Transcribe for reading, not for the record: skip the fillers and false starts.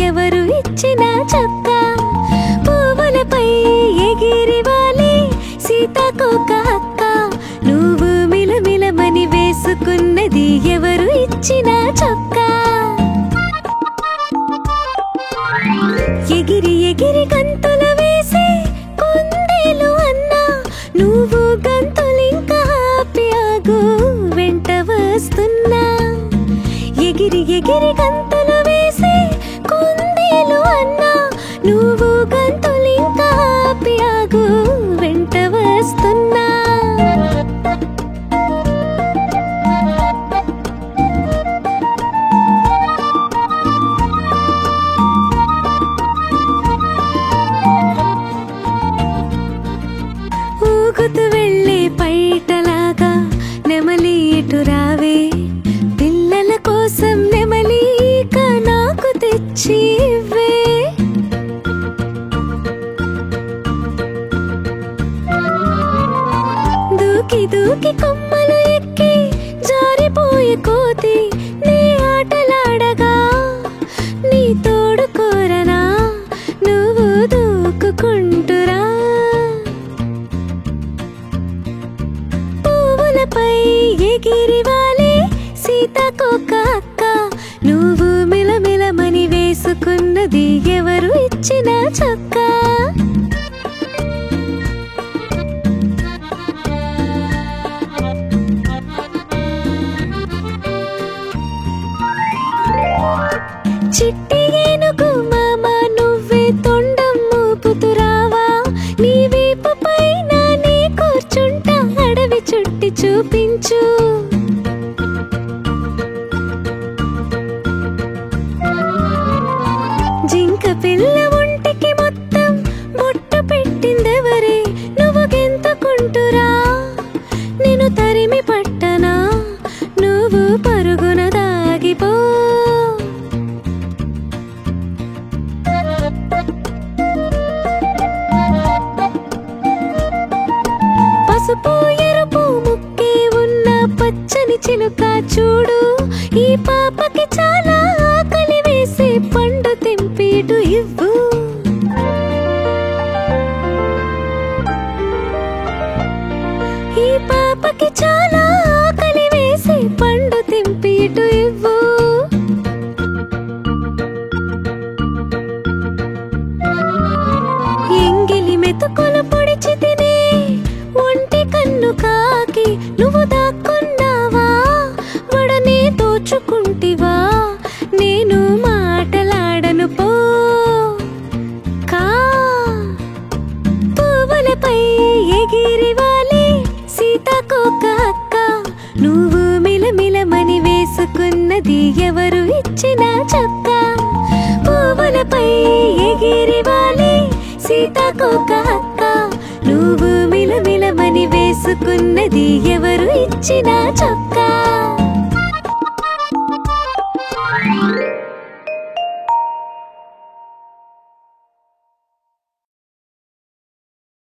ఎవరు ఇచ్చిన చొక్కా పువ్వులపై ఎగిరివాలి సీతాకోక అక్క నువ్వు మిలమిలమని వేసుకున్నది ఎవరు ఇచ్చిన చొక్కా ఎగిరి ఎగిరి గంతులు వేసి కుందేలు అన్నా నువ్వు గంతులింకా ఆపి ఆగు వెంట వస్తున్నా ఎగిరి ఎగిరి గంతులు వేసి కుందేలు అన్నా నువ్వు గంతులింకా ఆపి ఆగు వెంట వస్తున్నా ఊగుతూ వెళ్ళే పైటలాగా నెమలి ఇటు రావే పిల్లల కోసం నెమలి నాకు తెచ్చి ఇవ్వే దూకి దూకి కొమ్మలు ఎక్కి జారిపోయే కోతి నీ ఆటలాడగా నీ తోడు కోరనా నువ్వు దూకుకుంటురా పువ్వులపై ఎగిరివాలి సీతాకోక అక్క నువ్వు మిలమిలమని వేసుకున్నది ఎవరు ఇచ్చిన చొక్కా చిట్టి ఏనుగు మామ నువ్వే తొండం మూపుతురావా నీ వీపు పైన నీ కూర్చుంటా అడవి చుట్టి చూపించు జింక పిల్ల ఒంటికి మొత్తం బొట్టు పెట్టిందెవరే నువ్వు గెంతుకుంటురా నేను తరిమి పట్టనా నువ్వు పరుగున దాగిపో పసుపు ఎరుపు ముక్కే ఉన్న పచ్చని చిలుక చూడు ఈ పాపకి చాలా ఆకలి వేసే పండు తెంపిటు ఇవ్వు ఈ పాపకి చాలా ఆకలి వేసే పండు తెంపిటు ఇవ్వు ఎంగిలి మెతుకులు పొడిచి తినే ఒంటి కన్ను కాకి నువ్వు దాక్కున్నావా వడనే దోచుకుంటివా నేను మాటలాడను పో కా పువ్వులపై ఎగిరివాలి సీతాకోక అక్క నువ్వు మిలమిలమని వేసుకున్నది ఎవరు ఇచ్చిన చొక్కా పువ్వులపై ఎగిరివాలి సీతాకోక అక్క నువ్వు మిలమిలమని వేసుకున్నది ఎవరు ఇచ్చిన చొక్కా